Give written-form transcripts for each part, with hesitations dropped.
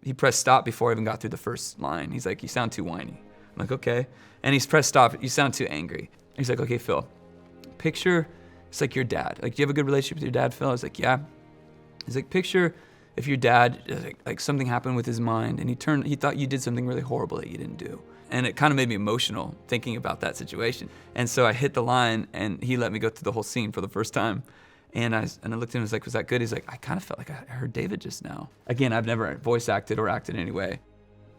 he pressed stop before I even got through the first line. He's like, you sound too whiny. I'm like, okay. And he's pressed stop, you sound too angry. He's like, okay, Phil, picture, it's like your dad. Like, do you have a good relationship with your dad, Phil? I was like, yeah. He's like, picture if your dad, like something happened with his mind and he thought you did something really horrible that you didn't do. And it kind of made me emotional thinking about that situation. And so I hit the line and he let me go through the whole scene for the first time. And I looked at him and was like, was that good? He's like, I kind of felt like I heard David just now. Again, I've never voice acted or acted in any way.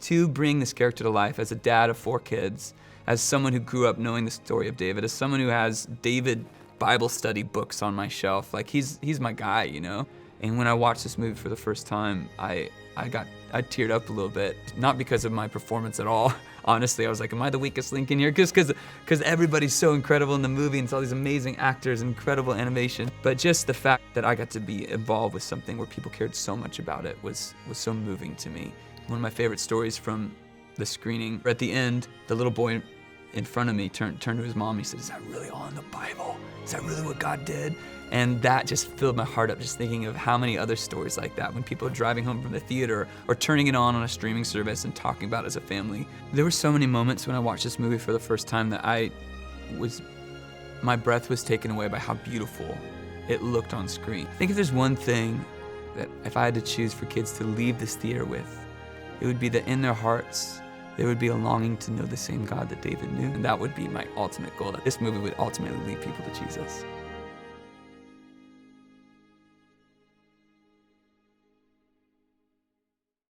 To bring this character to life as a dad of 4 kids, as someone who grew up knowing the story of David, as someone who has David Bible study books on my shelf, like he's my guy, you know? And when I watched this movie for the first time, I teared up a little bit, not because of my performance at all. Honestly, I was like, am I the weakest link in here? Because everybody's so incredible in the movie and it's all these amazing actors, incredible animation. But just the fact that I got to be involved with something where people cared so much about it was so moving to me. One of my favorite stories from the screening, at the end, the little boy in front of me turned to his mom. He said, is that really all in the Bible? Is that really what God did? And that just filled my heart up just thinking of how many other stories like that when people are driving home from the theater or turning it on a streaming service and talking about it as a family. There were so many moments when I watched this movie for the first time that my breath was taken away by how beautiful it looked on screen. I think if there's one thing that if I had to choose for kids to leave this theater with, it would be that in their hearts, there would be a longing to know the same God that David knew. And that would be my ultimate goal, that this movie would ultimately lead people to Jesus.